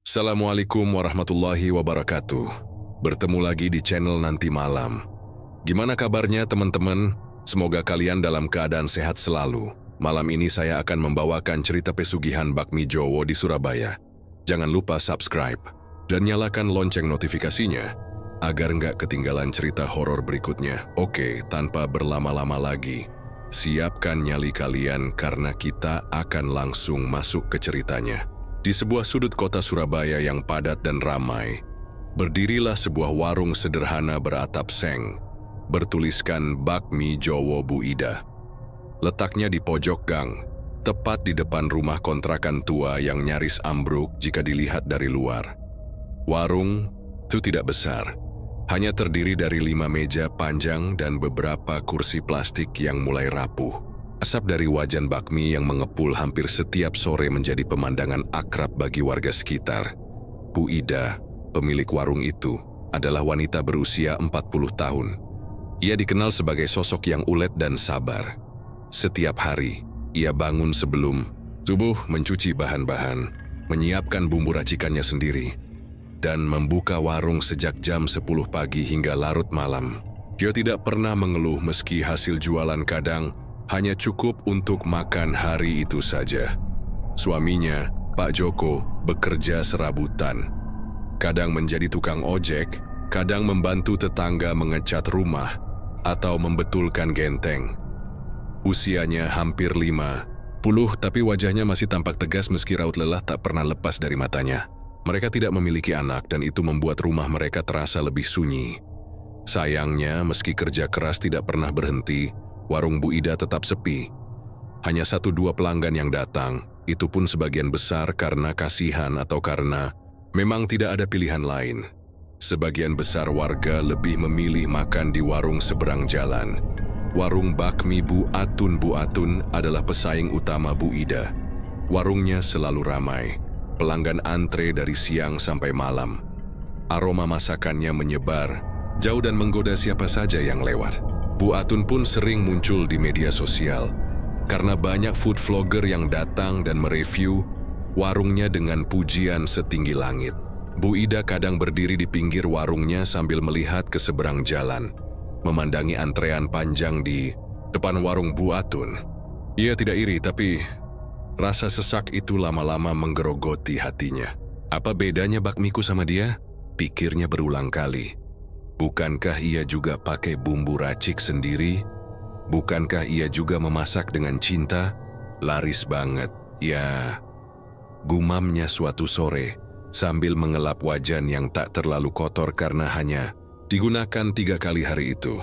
Assalamualaikum warahmatullahi wabarakatuh. Bertemu lagi di channel Nanti Malam. Gimana kabarnya teman-teman? Semoga kalian dalam keadaan sehat selalu. Malam ini saya akan membawakan cerita pesugihan bakmi Jowo di Surabaya. Jangan lupa subscribe dan nyalakan lonceng notifikasinya agar nggak ketinggalan cerita horor berikutnya. Oke, tanpa berlama-lama lagi, siapkan nyali kalian karena kita akan langsung masuk ke ceritanya. Di sebuah sudut kota Surabaya yang padat dan ramai, berdirilah sebuah warung sederhana beratap seng, bertuliskan Bakmi Jowo Bu Ida. Letaknya di pojok gang, tepat di depan rumah kontrakan tua yang nyaris ambruk jika dilihat dari luar. Warung itu tidak besar, hanya terdiri dari 5 meja panjang dan beberapa kursi plastik yang mulai rapuh. Asap dari wajan bakmi yang mengepul hampir setiap sore menjadi pemandangan akrab bagi warga sekitar. Bu Ida, pemilik warung itu, adalah wanita berusia 40 tahun. Ia dikenal sebagai sosok yang ulet dan sabar. Setiap hari, ia bangun sebelum subuh mencuci bahan-bahan, menyiapkan bumbu racikannya sendiri, dan membuka warung sejak jam 10 pagi hingga larut malam. Dia tidak pernah mengeluh meski hasil jualan kadang hanya cukup untuk makan hari itu saja. Suaminya, Pak Joko, bekerja serabutan. Kadang menjadi tukang ojek, kadang membantu tetangga mengecat rumah, atau membetulkan genteng. Usianya hampir 50, tapi wajahnya masih tampak tegas meski raut lelah tak pernah lepas dari matanya. Mereka tidak memiliki anak dan itu membuat rumah mereka terasa lebih sunyi. Sayangnya, meski kerja keras tidak pernah berhenti, warung Bu Ida tetap sepi. Hanya 1-2 pelanggan yang datang, itu pun sebagian besar karena kasihan atau karena memang tidak ada pilihan lain. Sebagian besar warga lebih memilih makan di warung seberang jalan. Warung bakmi Bu Atun adalah pesaing utama Bu Ida. Warungnya selalu ramai, pelanggan antre dari siang sampai malam. Aroma masakannya menyebar, jauh dan menggoda siapa saja yang lewat. Bu Atun pun sering muncul di media sosial karena banyak food vlogger yang datang dan mereview warungnya dengan pujian setinggi langit. Bu Ida kadang berdiri di pinggir warungnya sambil melihat ke seberang jalan, memandangi antrean panjang di depan warung Bu Atun. Ia tidak iri, tapi rasa sesak itu lama-lama menggerogoti hatinya. Apa bedanya bakmiku sama dia? Pikirnya berulang kali. Bukankah ia juga pakai bumbu racik sendiri? Bukankah ia juga memasak dengan cinta? Laris banget, ya. Gumamnya suatu sore, sambil mengelap wajan yang tak terlalu kotor karena hanya digunakan 3 kali hari itu.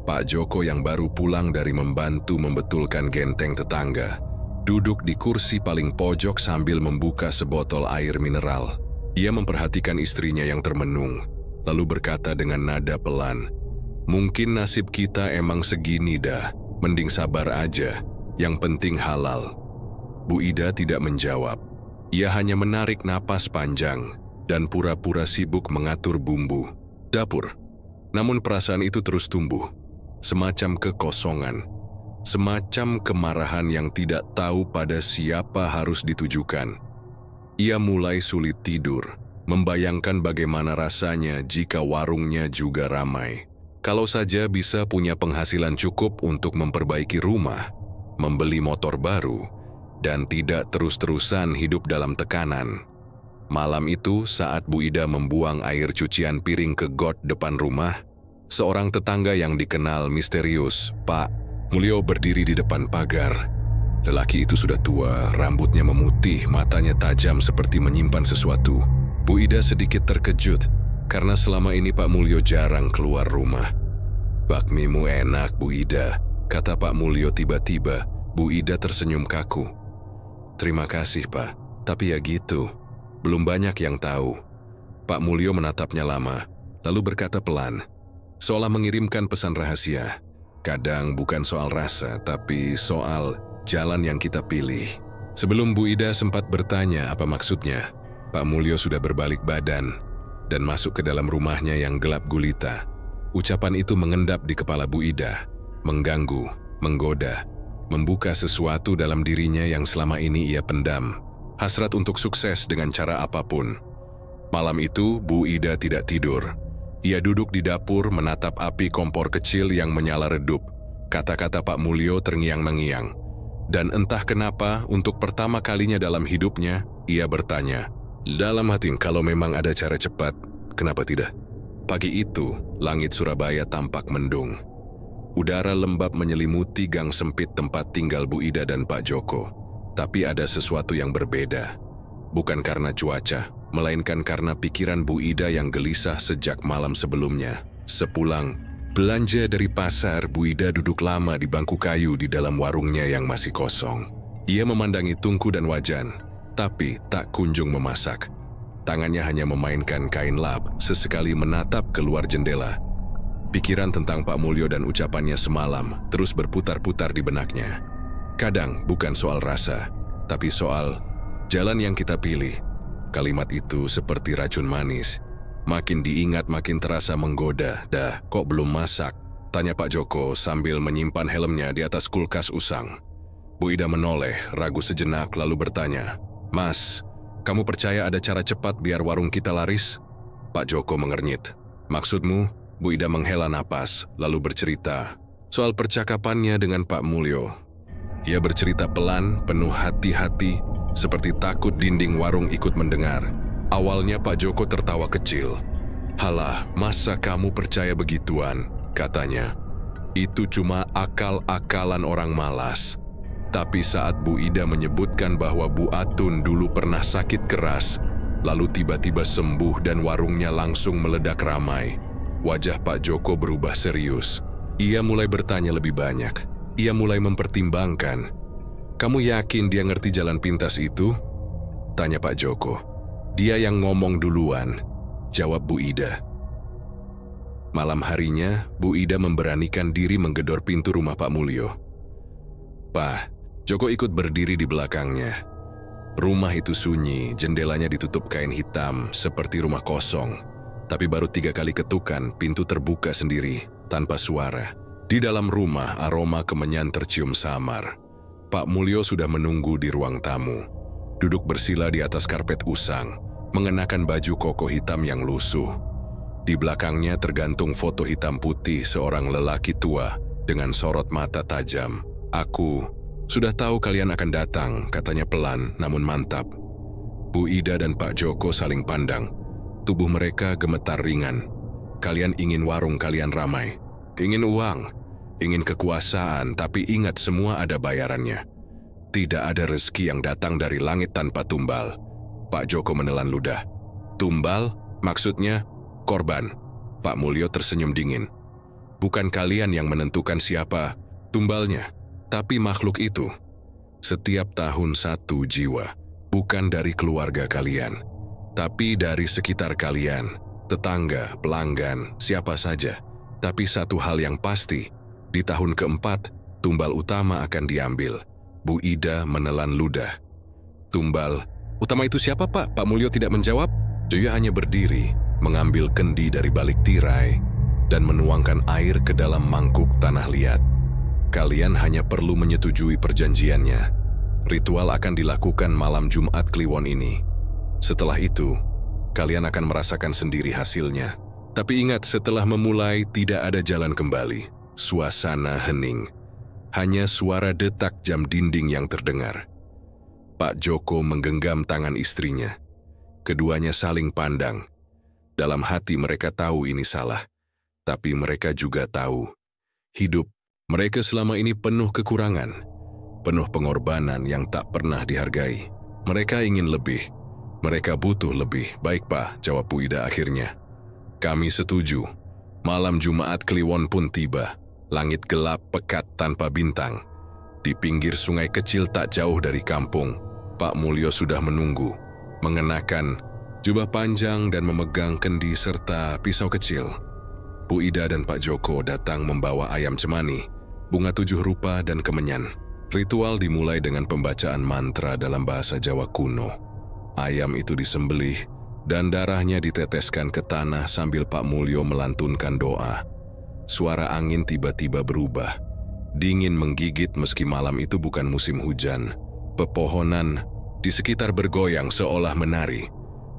Pak Joko yang baru pulang dari membantu membetulkan genteng tetangga, duduk di kursi paling pojok sambil membuka sebotol air mineral. Ia memperhatikan istrinya yang termenung, lalu berkata dengan nada pelan, "Mungkin nasib kita emang segini dah, mending sabar aja, yang penting halal." Bu Ida tidak menjawab. Ia hanya menarik napas panjang dan pura-pura sibuk mengatur bumbu dapur. Namun perasaan itu terus tumbuh, semacam kekosongan, semacam kemarahan yang tidak tahu pada siapa harus ditujukan. Ia mulai sulit tidur, membayangkan bagaimana rasanya jika warungnya juga ramai. Kalau saja bisa punya penghasilan cukup untuk memperbaiki rumah, membeli motor baru, dan tidak terus-terusan hidup dalam tekanan. Malam itu saat Bu Ida membuang air cucian piring ke got depan rumah, seorang tetangga yang dikenal misterius, Pak Mulyo, berdiri di depan pagar. Lelaki itu sudah tua, rambutnya memutih, matanya tajam seperti menyimpan sesuatu. Bu Ida sedikit terkejut, karena selama ini Pak Mulyo jarang keluar rumah. "Bakmimu enak, Bu Ida," kata Pak Mulyo tiba-tiba. Bu Ida tersenyum kaku. "Terima kasih, Pak, tapi ya gitu, belum banyak yang tahu." Pak Mulyo menatapnya lama, lalu berkata pelan, seolah mengirimkan pesan rahasia. "Kadang bukan soal rasa, tapi soal jalan yang kita pilih." Sebelum Bu Ida sempat bertanya apa maksudnya, Pak Mulyo sudah berbalik badan dan masuk ke dalam rumahnya yang gelap gulita. Ucapan itu mengendap di kepala Bu Ida, mengganggu, menggoda, membuka sesuatu dalam dirinya yang selama ini ia pendam. Hasrat untuk sukses dengan cara apapun, Malam itu, Bu Ida tidak tidur. Ia duduk di dapur menatap api kompor kecil yang menyala redup. Kata-kata Pak Mulyo terngiang-mengiang. Dan entah kenapa, untuk pertama kalinya dalam hidupnya, ia bertanya, dalam hati, kalau memang ada cara cepat, kenapa tidak? Pagi itu, langit Surabaya tampak mendung. Udara lembab menyelimuti gang sempit tempat tinggal Bu Ida dan Pak Joko. Tapi ada sesuatu yang berbeda. Bukan karena cuaca, melainkan karena pikiran Bu Ida yang gelisah sejak malam sebelumnya. Sepulang belanja dari pasar, Bu Ida duduk lama di bangku kayu di dalam warungnya yang masih kosong. Ia memandangi tungku dan wajan, tapi tak kunjung memasak. Tangannya hanya memainkan kain lap, sesekali menatap keluar jendela. Pikiran tentang Pak Mulyo dan ucapannya semalam terus berputar-putar di benaknya. Kadang bukan soal rasa, tapi soal jalan yang kita pilih. Kalimat itu seperti racun manis. Makin diingat makin terasa menggoda. Dah, kok belum masak? Tanya Pak Joko sambil menyimpan helmnya di atas kulkas usang. Bu Ida menoleh, ragu sejenak lalu bertanya, Mas, kamu percaya ada cara cepat biar warung kita laris? Pak Joko mengernyit. Maksudmu? Bu Ida menghela napas, lalu bercerita soal percakapannya dengan Pak Mulyo. Ia bercerita pelan, penuh hati-hati, seperti takut dinding warung ikut mendengar. Awalnya Pak Joko tertawa kecil. Halah, masa kamu percaya begituan? Katanya. Itu cuma akal-akalan orang malas. Tapi saat Bu Ida menyebutkan bahwa Bu Atun dulu pernah sakit keras, lalu tiba-tiba sembuh dan warungnya langsung meledak ramai, wajah Pak Joko berubah serius. Ia mulai bertanya lebih banyak. Ia mulai mempertimbangkan. Kamu yakin dia ngerti jalan pintas itu? Tanya Pak Joko. Dia yang ngomong duluan, jawab Bu Ida. Malam harinya, Bu Ida memberanikan diri menggedor pintu rumah Pak Mulyo. Pak, Joko ikut berdiri di belakangnya. Rumah itu sunyi, jendelanya ditutup kain hitam seperti rumah kosong. Tapi baru 3 kali ketukan, pintu terbuka sendiri, tanpa suara. Di dalam rumah, aroma kemenyan tercium samar. Pak Mulyo sudah menunggu di ruang tamu. Duduk bersila di atas karpet usang, mengenakan baju koko hitam yang lusuh. Di belakangnya tergantung foto hitam putih seorang lelaki tua dengan sorot mata tajam. Aku sudah tahu kalian akan datang, katanya pelan namun mantap. Bu Ida dan Pak Joko saling pandang. Tubuh mereka gemetar ringan. Kalian ingin warung kalian ramai. Ingin uang. Ingin kekuasaan, tapi ingat semua ada bayarannya. Tidak ada rezeki yang datang dari langit tanpa tumbal. Pak Joko menelan ludah. Tumbal? Maksudnya korban. Pak Mulyo tersenyum dingin. Bukan kalian yang menentukan siapa tumbalnya, tapi makhluk itu. Setiap tahun 1 jiwa, bukan dari keluarga kalian, tapi dari sekitar kalian, tetangga, pelanggan, siapa saja. Tapi satu hal yang pasti, di tahun keempat, tumbal utama akan diambil. Bu Ida menelan ludah. Tumbal utama itu siapa, Pak? Pak Mulyo tidak menjawab. Dia hanya berdiri, mengambil kendi dari balik tirai, dan menuangkan air ke dalam mangkuk tanah liat. Kalian hanya perlu menyetujui perjanjiannya. Ritual akan dilakukan malam Jumat Kliwon ini. Setelah itu, kalian akan merasakan sendiri hasilnya. Tapi ingat, setelah memulai tidak ada jalan kembali. Suasana hening. Hanya suara detak jam dinding yang terdengar. Pak Joko menggenggam tangan istrinya. Keduanya saling pandang. Dalam hati mereka tahu ini salah. Tapi mereka juga tahu hidup mereka selama ini penuh kekurangan. Penuh pengorbanan yang tak pernah dihargai. Mereka ingin lebih. Mereka butuh lebih. Baik, Pak, jawab Bu Ida akhirnya. Kami setuju. Malam Jumat Kliwon pun tiba. Langit gelap pekat tanpa bintang. Di pinggir sungai kecil tak jauh dari kampung, Pak Mulyo sudah menunggu, mengenakan jubah panjang dan memegang kendi serta pisau kecil. Bu Ida dan Pak Joko datang membawa ayam cemani, bunga 7 rupa dan kemenyan. Ritual dimulai dengan pembacaan mantra dalam bahasa Jawa kuno. Ayam itu disembelih dan darahnya diteteskan ke tanah sambil Pak Mulyo melantunkan doa. Suara angin tiba-tiba berubah. Dingin menggigit meski malam itu bukan musim hujan. Pepohonan di sekitar bergoyang seolah menari.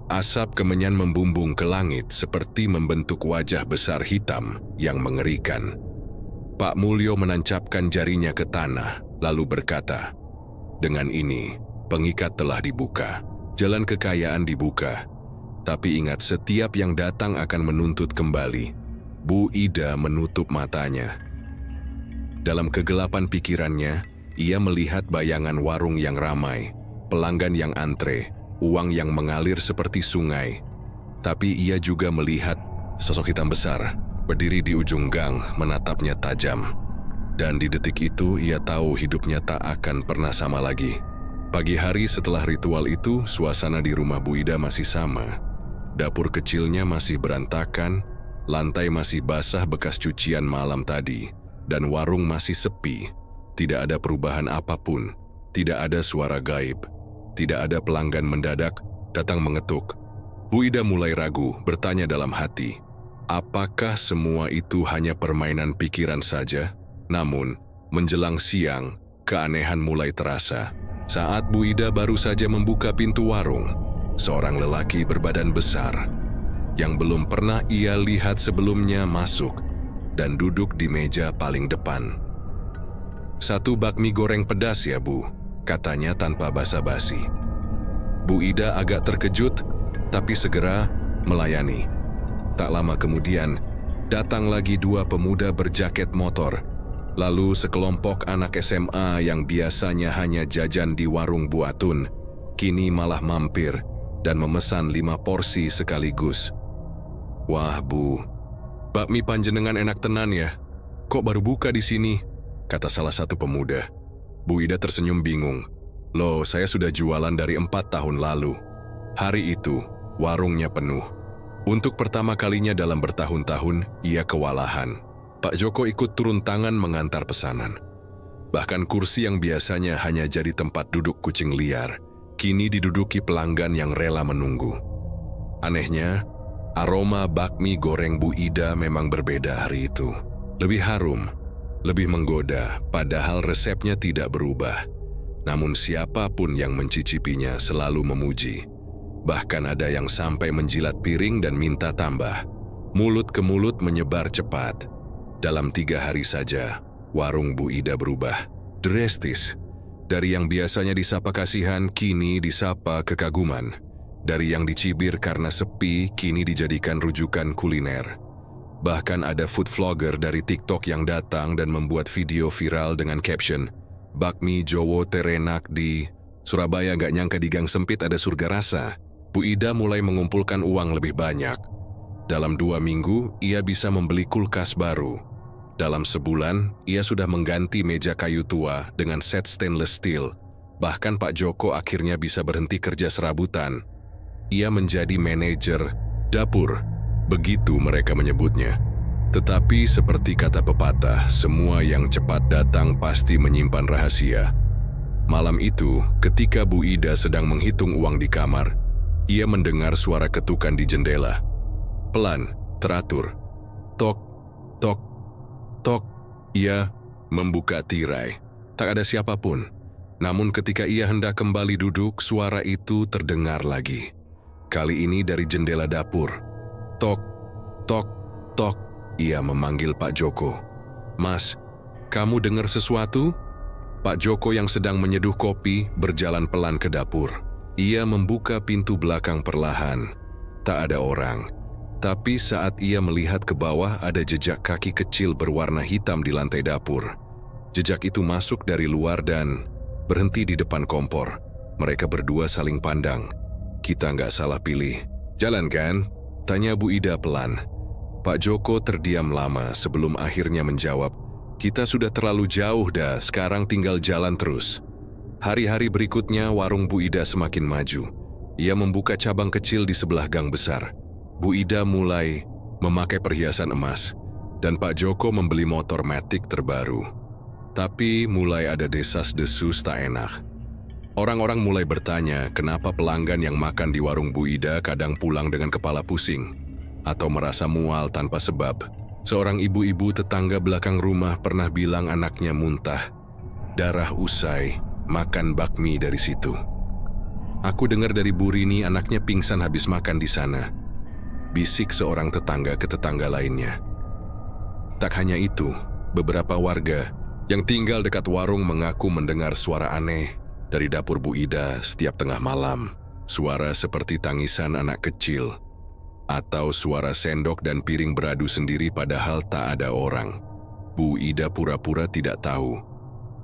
Asap kemenyan membumbung ke langit seperti membentuk wajah besar hitam yang mengerikan. Pak Mulyo menancapkan jarinya ke tanah, lalu berkata, "Dengan ini, pengikat telah dibuka, jalan kekayaan dibuka. Tapi ingat, setiap yang datang akan menuntut kembali." Bu Ida menutup matanya. Dalam kegelapan pikirannya, ia melihat bayangan warung yang ramai, pelanggan yang antre, uang yang mengalir seperti sungai. Tapi ia juga melihat sosok hitam besar berdiri di ujung gang menatapnya tajam. Dan di detik itu ia tahu hidupnya tak akan pernah sama lagi. Pagi hari setelah ritual itu, suasana di rumah Bu Ida masih sama. Dapur kecilnya masih berantakan, lantai masih basah bekas cucian malam tadi, dan warung masih sepi. Tidak ada perubahan apapun, tidak ada suara gaib, tidak ada pelanggan mendadak datang mengetuk. Bu Ida mulai ragu, bertanya dalam hati, apakah semua itu hanya permainan pikiran saja? Namun, menjelang siang, keanehan mulai terasa. Saat Bu Ida baru saja membuka pintu warung, seorang lelaki berbadan besar yang belum pernah ia lihat sebelumnya masuk dan duduk di meja paling depan. "Satu bakmi goreng pedas ya, Bu," katanya tanpa basa-basi. Bu Ida agak terkejut, tapi segera melayani. Tak lama kemudian, datang lagi dua pemuda berjaket motor, lalu sekelompok anak SMA yang biasanya hanya jajan di warung Bu Atun, kini malah mampir dan memesan 5 porsi sekaligus. "Wah, Bu, bakmi panjenengan enak tenan ya. Kok baru buka di sini?" kata salah satu pemuda. Bu Ida tersenyum bingung. "Loh, saya sudah jualan dari 4 tahun lalu." Hari itu, warungnya penuh. Untuk pertama kalinya dalam bertahun-tahun, ia kewalahan. Pak Joko ikut turun tangan mengantar pesanan. Bahkan kursi yang biasanya hanya jadi tempat duduk kucing liar, kini diduduki pelanggan yang rela menunggu. Anehnya, aroma bakmi goreng Bu Ida memang berbeda hari itu. Lebih harum, lebih menggoda, padahal resepnya tidak berubah. Namun siapapun yang mencicipinya selalu memuji. Bahkan ada yang sampai menjilat piring dan minta tambah. Mulut ke mulut menyebar cepat. Dalam 3 hari saja, warung Bu Ida berubah drastis. Dari yang biasanya disapa kasihan, kini disapa kekaguman. Dari yang dicibir karena sepi, kini dijadikan rujukan kuliner. Bahkan ada food vlogger dari TikTok yang datang dan membuat video viral dengan caption, "Bakmi Jowo terenak di Surabaya, gak nyangka di gang sempit ada surga rasa." Bu Ida mulai mengumpulkan uang lebih banyak. Dalam 2 minggu, ia bisa membeli kulkas baru. Dalam sebulan, ia sudah mengganti meja kayu tua dengan set stainless steel. Bahkan Pak Joko akhirnya bisa berhenti kerja serabutan. Ia menjadi manajer dapur, begitu mereka menyebutnya. Tetapi seperti kata pepatah, semua yang cepat datang pasti menyimpan rahasia. Malam itu, ketika Bu Ida sedang menghitung uang di kamar, ia mendengar suara ketukan di jendela. Pelan, teratur. Tok, tok, tok. Ia membuka tirai. Tak ada siapapun. Namun ketika ia hendak kembali duduk, suara itu terdengar lagi. Kali ini dari jendela dapur. Tok, tok, tok. Ia memanggil Pak Joko. "Mas, kamu dengar sesuatu?" Pak Joko yang sedang menyeduh kopi berjalan pelan ke dapur. Ia membuka pintu belakang perlahan. Tak ada orang. Tapi saat ia melihat ke bawah, ada jejak kaki kecil berwarna hitam di lantai dapur. Jejak itu masuk dari luar dan berhenti di depan kompor. Mereka berdua saling pandang. "Kita nggak salah pilih. Jalan kan?" tanya Bu Ida pelan. Pak Joko terdiam lama sebelum akhirnya menjawab, "Kita sudah terlalu jauh dah, sekarang tinggal jalan terus." Hari-hari berikutnya warung Bu Ida semakin maju. Ia membuka cabang kecil di sebelah gang besar. Bu Ida mulai memakai perhiasan emas, dan Pak Joko membeli motor matic terbaru. Tapi mulai ada desas-desus tak enak. Orang-orang mulai bertanya kenapa pelanggan yang makan di warung Bu Ida kadang pulang dengan kepala pusing atau merasa mual tanpa sebab. Seorang ibu-ibu tetangga belakang rumah pernah bilang anaknya muntah. Darah usai makan bakmi dari situ. Aku dengar dari Bu Rini anaknya pingsan habis makan di sana. Bisik seorang tetangga ke tetangga lainnya. Tak hanya itu, beberapa warga yang tinggal dekat warung mengaku mendengar suara aneh dari dapur Bu Ida setiap tengah malam. Suara seperti tangisan anak kecil, atau suara sendok dan piring beradu sendiri padahal tak ada orang. Bu Ida pura-pura tidak tahu.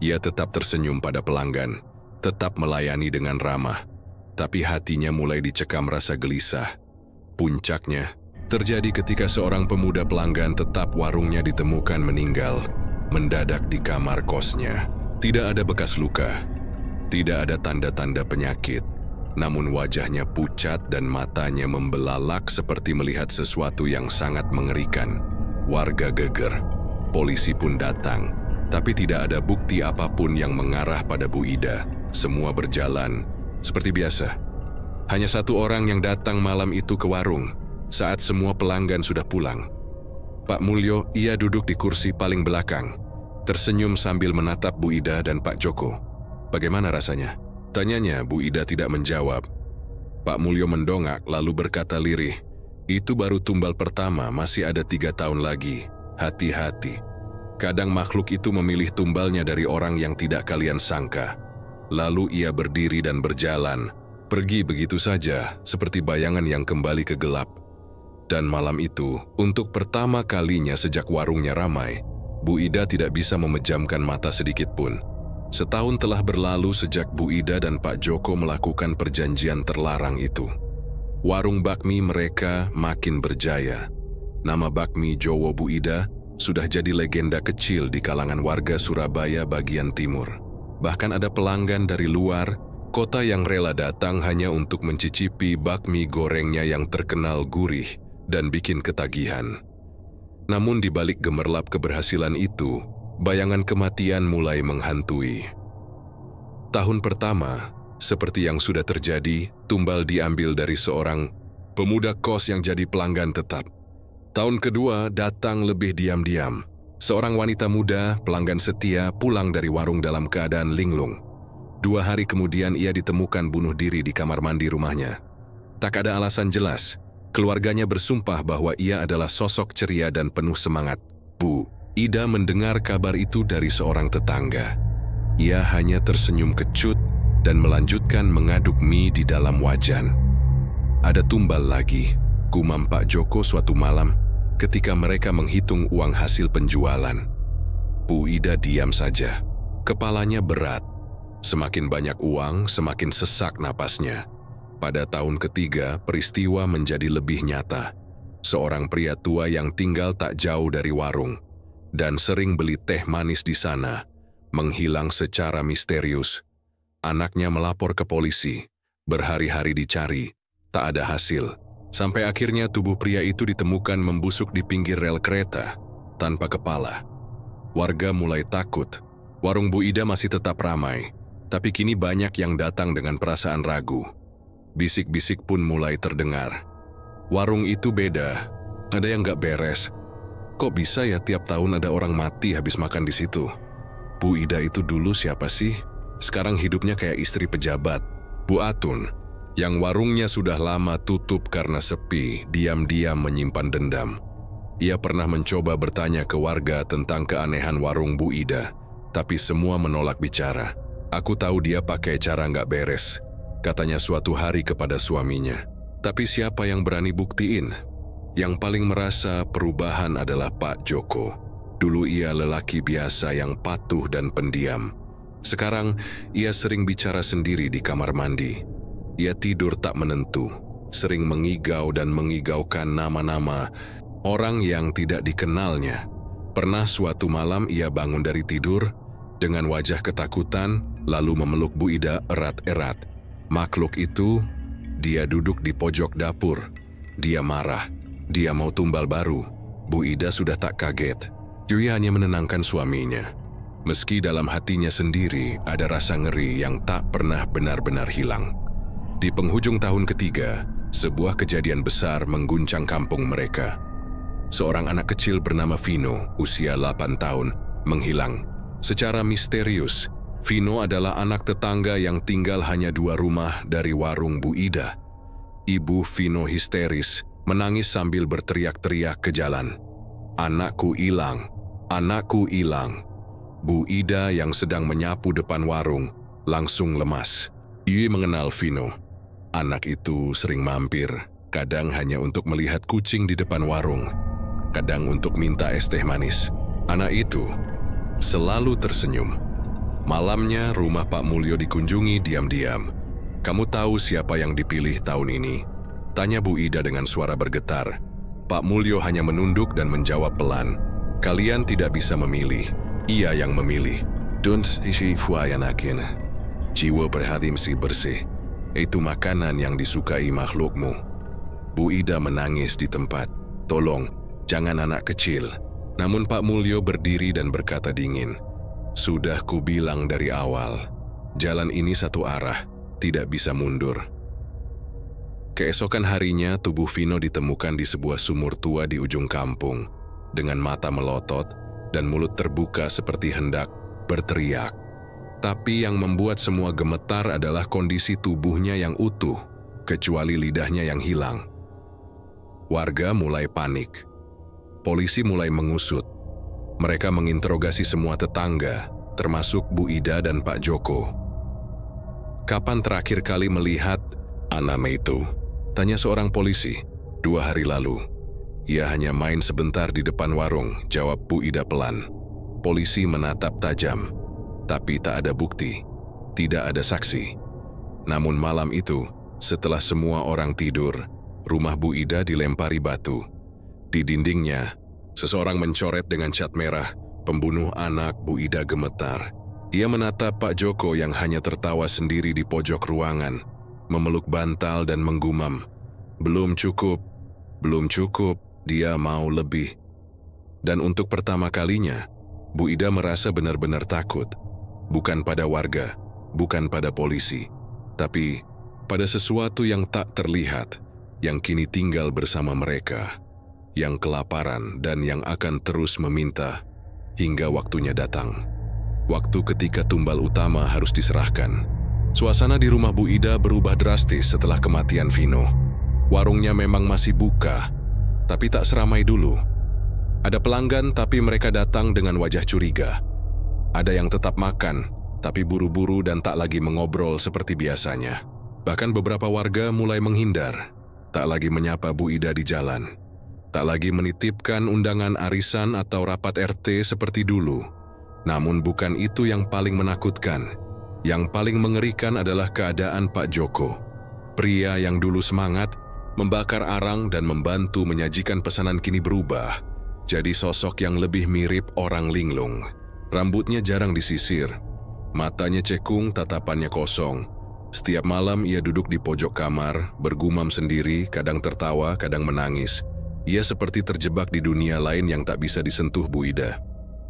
Ia tetap tersenyum pada pelanggan, tetap melayani dengan ramah, tapi hatinya mulai dicekam rasa gelisah. Puncaknya terjadi ketika seorang pemuda pelanggan tetap warungnya ditemukan meninggal, mendadak di kamar kosnya. Tidak ada bekas luka, tidak ada tanda-tanda penyakit. Namun wajahnya pucat dan matanya membelalak seperti melihat sesuatu yang sangat mengerikan. Warga geger. Polisi pun datang. Tapi tidak ada bukti apapun yang mengarah pada Bu Ida. Semua berjalan seperti biasa. Hanya satu orang yang datang malam itu ke warung saat semua pelanggan sudah pulang. Pak Mulyo, ia duduk di kursi paling belakang. Tersenyum sambil menatap Bu Ida dan Pak Joko. Bagaimana rasanya? Tanyanya. Bu Ida tidak menjawab. Pak Mulyo mendongak lalu berkata lirih, "Itu baru tumbal pertama, masih ada 3 tahun lagi. Hati-hati. Kadang makhluk itu memilih tumbalnya dari orang yang tidak kalian sangka." Lalu ia berdiri dan berjalan, pergi begitu saja seperti bayangan yang kembali ke gelap. Dan malam itu, untuk pertama kalinya sejak warungnya ramai, Bu Ida tidak bisa memejamkan mata sedikit pun. Setahun telah berlalu sejak Bu Ida dan Pak Joko melakukan perjanjian terlarang itu. Warung bakmi mereka makin berjaya. Nama bakmi Jowo Bu Ida sudah jadi legenda kecil di kalangan warga Surabaya bagian timur. Bahkan ada pelanggan dari luar kota yang rela datang hanya untuk mencicipi bakmi gorengnya yang terkenal gurih dan bikin ketagihan. Namun di balik gemerlap keberhasilan itu, bayangan kematian mulai menghantui. Tahun pertama, seperti yang sudah terjadi, tumbal diambil dari seorang pemuda kos yang jadi pelanggan tetap. Tahun kedua datang lebih diam-diam. Seorang wanita muda, pelanggan setia, pulang dari warung dalam keadaan linglung. 2 hari kemudian ia ditemukan bunuh diri di kamar mandi rumahnya. Tak ada alasan jelas. Keluarganya bersumpah bahwa ia adalah sosok ceria dan penuh semangat. Bu Ida mendengar kabar itu dari seorang tetangga. Ia hanya tersenyum kecut dan melanjutkan mengaduk mie di dalam wajan. "Ada tumbal lagi," gumam Pak Joko suatu malam ketika mereka menghitung uang hasil penjualan. Bu Ida diam saja. Kepalanya berat. Semakin banyak uang, semakin sesak napasnya. Pada tahun ketiga, peristiwa menjadi lebih nyata. Seorang pria tua yang tinggal tak jauh dari warung dan sering beli teh manis di sana, menghilang secara misterius. Anaknya melapor ke polisi, berhari-hari dicari, tak ada hasil. Sampai akhirnya tubuh pria itu ditemukan membusuk di pinggir rel kereta, tanpa kepala. Warga mulai takut. Warung Bu Ida masih tetap ramai, tapi kini banyak yang datang dengan perasaan ragu. Bisik-bisik pun mulai terdengar. Warung itu beda, ada yang gak beres. Kok bisa ya tiap tahun ada orang mati habis makan di situ? Bu Ida itu dulu siapa sih? Sekarang hidupnya kayak istri pejabat. Bu Atun, yang warungnya sudah lama tutup karena sepi, diam-diam menyimpan dendam. Ia pernah mencoba bertanya ke warga tentang keanehan warung Bu Ida, tapi semua menolak bicara. "Aku tahu dia pakai cara nggak beres," katanya suatu hari kepada suaminya. Tapi siapa yang berani buktiin? Yang paling merasa perubahan adalah Pak Joko. Dulu ia lelaki biasa yang patuh dan pendiam. Sekarang ia sering bicara sendiri di kamar mandi. Ia tidur tak menentu, sering mengigau dan mengigaukan nama-nama orang yang tidak dikenalnya. Pernah suatu malam ia bangun dari tidur dengan wajah ketakutan, lalu memeluk Bu Ida erat-erat. Makhluk itu, dia duduk di pojok dapur. Dia marah. Dia mau tumbal baru. Bu Ida sudah tak kaget. Dia hanya menenangkan suaminya. Meski dalam hatinya sendiri ada rasa ngeri yang tak pernah benar-benar hilang. Di penghujung tahun ketiga, sebuah kejadian besar mengguncang kampung mereka. Seorang anak kecil bernama Vino, usia 8 tahun, menghilang. Secara misterius, Vino adalah anak tetangga yang tinggal hanya 2 rumah dari warung Bu Ida. Ibu Vino histeris, menangis sambil berteriak-teriak ke jalan. "Anakku hilang, anakku hilang." Bu Ida yang sedang menyapu depan warung langsung lemas. Ia mengenal Vino. Anak itu sering mampir, kadang hanya untuk melihat kucing di depan warung, kadang untuk minta es teh manis. Anak itu selalu tersenyum. Malamnya rumah Pak Mulyo dikunjungi diam-diam. "Kamu tahu siapa yang dipilih tahun ini?" tanya Bu Ida dengan suara bergetar. Pak Mulyo hanya menunduk dan menjawab pelan, "Kalian tidak bisa memilih, ia yang memilih." "Don't isi fuayanakin. Jiwa perhati mesti bersih. Itu makanan yang disukai makhlukmu." Bu Ida menangis di tempat. "Tolong, jangan anak kecil." Namun Pak Mulyo berdiri dan berkata dingin, "Sudah kubilang dari awal, jalan ini satu arah, tidak bisa mundur." Keesokan harinya, tubuh Vino ditemukan di sebuah sumur tua di ujung kampung, dengan mata melotot dan mulut terbuka seperti hendak berteriak. Tapi yang membuat semua gemetar adalah kondisi tubuhnya yang utuh, kecuali lidahnya yang hilang. Warga mulai panik. Polisi mulai mengusut. Mereka menginterogasi semua tetangga, termasuk Bu Ida dan Pak Joko. "Kapan terakhir kali melihat anak itu?" tanya seorang polisi. "2 hari lalu. Ia hanya main sebentar di depan warung," jawab Bu Ida pelan. Polisi menatap tajam, tapi tak ada bukti, tidak ada saksi. Namun malam itu, setelah semua orang tidur, rumah Bu Ida dilempari batu. Di dindingnya, seseorang mencoret dengan cat merah, "Pembunuh anak." Bu Ida gemetar. Ia menatap Pak Joko yang hanya tertawa sendiri di pojok ruangan, memeluk bantal dan menggumam, "Belum cukup, belum cukup, dia mau lebih." Dan untuk pertama kalinya, Bu Ida merasa benar-benar takut. Bukan pada warga, bukan pada polisi, tapi pada sesuatu yang tak terlihat, yang kini tinggal bersama mereka, yang kelaparan dan yang akan terus meminta hingga waktunya datang. Waktu ketika tumbal utama harus diserahkan. Suasana di rumah Bu Ida berubah drastis setelah kematian Vino. Warungnya memang masih buka, tapi tak seramai dulu. Ada pelanggan tapi mereka datang dengan wajah curiga. Ada yang tetap makan, tapi buru-buru dan tak lagi mengobrol seperti biasanya. Bahkan beberapa warga mulai menghindar, tak lagi menyapa Bu Ida di jalan. Tak lagi menitipkan undangan arisan atau rapat RT seperti dulu. Namun bukan itu yang paling menakutkan. Yang paling mengerikan adalah keadaan Pak Joko. Pria yang dulu semangat, membakar arang dan membantu menyajikan pesanan kini berubah jadi sosok yang lebih mirip orang linglung. Rambutnya jarang disisir, matanya cekung, tatapannya kosong. Setiap malam ia duduk di pojok kamar, bergumam sendiri, kadang tertawa, kadang menangis. Ia seperti terjebak di dunia lain yang tak bisa disentuh Bu Ida.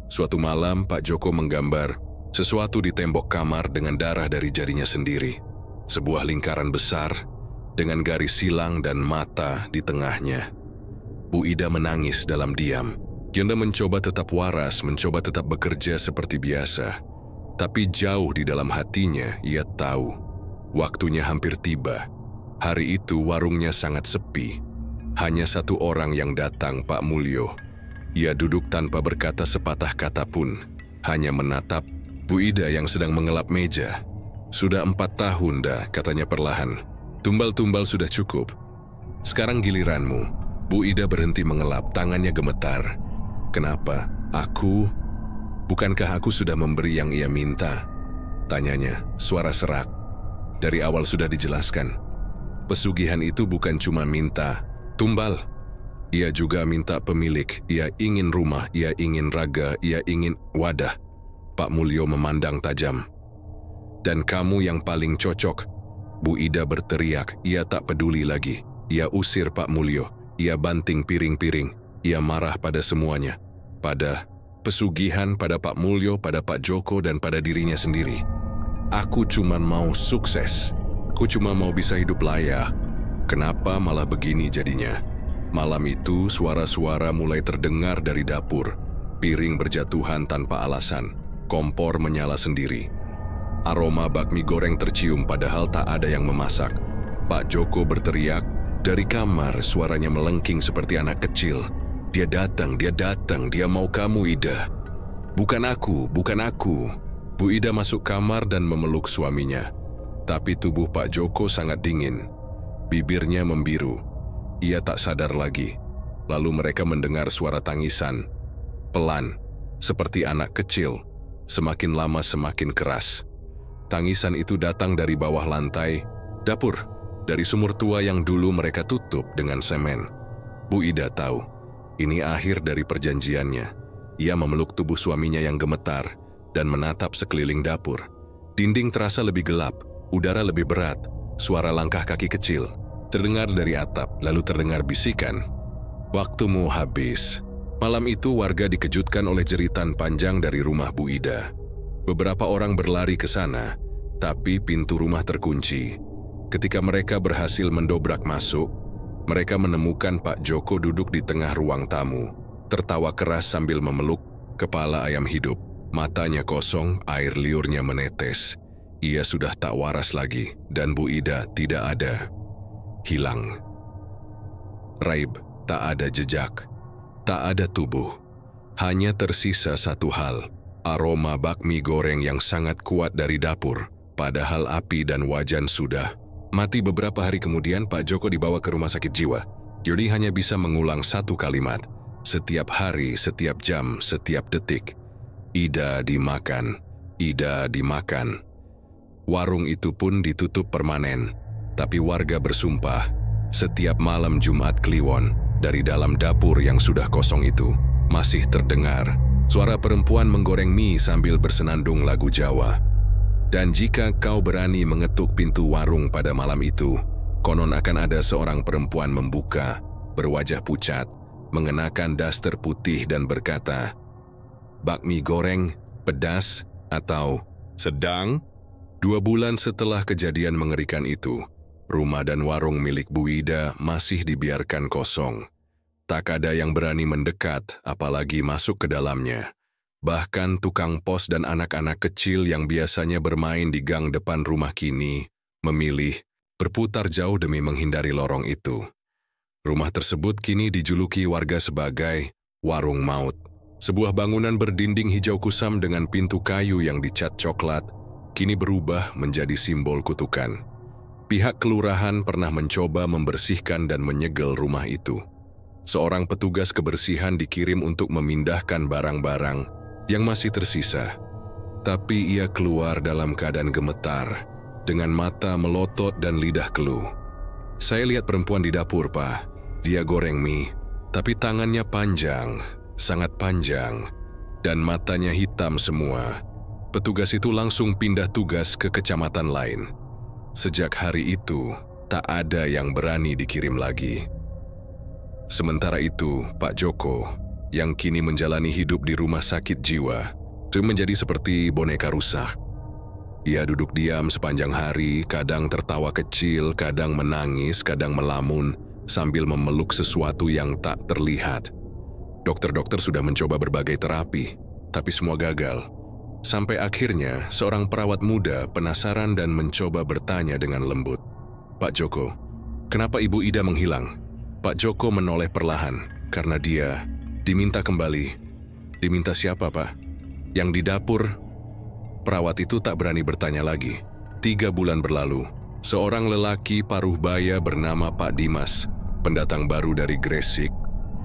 Suatu malam, Pak Joko menggambar sesuatu di tembok kamar dengan darah dari jarinya sendiri. Sebuah lingkaran besar dengan garis silang dan mata di tengahnya. Bu Ida menangis dalam diam. Dia mencoba tetap waras, mencoba tetap bekerja seperti biasa. Tapi jauh di dalam hatinya, ia tahu waktunya hampir tiba. Hari itu warungnya sangat sepi. Hanya satu orang yang datang, Pak Mulyo. Ia duduk tanpa berkata sepatah kata pun, hanya menatap Bu Ida yang sedang mengelap meja. "Sudah 4 tahun dah," katanya perlahan. "Tumbal-tumbal sudah cukup. Sekarang giliranmu." Bu Ida berhenti mengelap, tangannya gemetar. "Kenapa? Aku? Bukankah aku sudah memberi yang ia minta?" tanyanya, suara serak. Dari awal sudah dijelaskan. Pesugihan itu bukan cuma minta tumbal. Ia juga minta pemilik, ia ingin rumah, ia ingin raga, ia ingin wadah. Pak Mulyo memandang tajam. "Dan kamu yang paling cocok." Bu Ida berteriak, ia tak peduli lagi. Ia usir Pak Mulyo, ia banting piring-piring, ia marah pada semuanya. Pada pesugihan, pada Pak Mulyo, pada Pak Joko, dan pada dirinya sendiri. "Aku cuma mau sukses. Aku cuma mau bisa hidup layak. Kenapa malah begini jadinya?" Malam itu, suara-suara mulai terdengar dari dapur. Piring berjatuhan tanpa alasan. Kompor menyala sendiri. Aroma bakmi goreng tercium padahal tak ada yang memasak. Pak Joko berteriak. Dari kamar suaranya melengking seperti anak kecil. Dia datang, dia mau kamu, Ida. Bukan aku, bukan aku. Bu Ida masuk kamar dan memeluk suaminya. Tapi tubuh Pak Joko sangat dingin. Bibirnya membiru. Ia tak sadar lagi. Lalu mereka mendengar suara tangisan. Pelan, seperti anak kecil. Semakin lama semakin keras. Tangisan itu datang dari bawah lantai, dapur, dari sumur tua yang dulu mereka tutup dengan semen. Bu Ida tahu, ini akhir dari perjanjiannya. Ia memeluk tubuh suaminya yang gemetar dan menatap sekeliling dapur. Dinding terasa lebih gelap, udara lebih berat, suara langkah kaki kecil terdengar dari atap, lalu terdengar bisikan. Waktumu habis. Malam itu warga dikejutkan oleh jeritan panjang dari rumah Bu Ida. Beberapa orang berlari ke sana, tapi pintu rumah terkunci. Ketika mereka berhasil mendobrak masuk, mereka menemukan Pak Joko duduk di tengah ruang tamu, tertawa keras sambil memeluk kepala ayam hidup. Matanya kosong, air liurnya menetes. Ia sudah tak waras lagi, dan Bu Ida tidak ada. Hilang. Raib, tak ada jejak, tak ada tubuh. Hanya tersisa satu hal, aroma bakmi goreng yang sangat kuat dari dapur, padahal api dan wajan sudah mati. Beberapa hari kemudian Pak Joko dibawa ke rumah sakit jiwa. Yudi hanya bisa mengulang satu kalimat, setiap hari, setiap jam, setiap detik. Ida dimakan, Ida dimakan. Warung itu pun ditutup permanen, tapi warga bersumpah, setiap malam Jumat Kliwon, dari dalam dapur yang sudah kosong itu, masih terdengar suara perempuan menggoreng mie sambil bersenandung lagu Jawa. Dan jika kau berani mengetuk pintu warung pada malam itu, konon akan ada seorang perempuan membuka, berwajah pucat, mengenakan daster putih dan berkata, bakmi goreng, pedas, atau sedang? 2 bulan setelah kejadian mengerikan itu, rumah dan warung milik Bu Ida masih dibiarkan kosong. Tak ada yang berani mendekat, apalagi masuk ke dalamnya. Bahkan tukang pos dan anak-anak kecil yang biasanya bermain di gang depan rumah kini memilih berputar jauh demi menghindari lorong itu. Rumah tersebut kini dijuluki warga sebagai warung maut. Sebuah bangunan berdinding hijau kusam dengan pintu kayu yang dicat coklat, kini berubah menjadi simbol kutukan. Pihak kelurahan pernah mencoba membersihkan dan menyegel rumah itu. Seorang petugas kebersihan dikirim untuk memindahkan barang-barang yang masih tersisa. Tapi ia keluar dalam keadaan gemetar, dengan mata melotot dan lidah keluh. Saya lihat perempuan di dapur, Pak. Dia goreng mie, tapi tangannya panjang, sangat panjang, dan matanya hitam semua. Petugas itu langsung pindah tugas ke kecamatan lain. Sejak hari itu, tak ada yang berani dikirim lagi. Sementara itu, Pak Joko, yang kini menjalani hidup di rumah sakit jiwa, menjadi seperti boneka rusak. Ia duduk diam sepanjang hari, kadang tertawa kecil, kadang menangis, kadang melamun, sambil memeluk sesuatu yang tak terlihat. Dokter-dokter sudah mencoba berbagai terapi, tapi semua gagal. Sampai akhirnya, seorang perawat muda penasaran dan mencoba bertanya dengan lembut. Pak Joko, kenapa Ibu Ida menghilang? Pak Joko menoleh perlahan, karena dia diminta kembali. Diminta siapa, Pak? Yang di dapur? Perawat itu tak berani bertanya lagi. 3 bulan berlalu, seorang lelaki paruh baya bernama Pak Dimas, pendatang baru dari Gresik,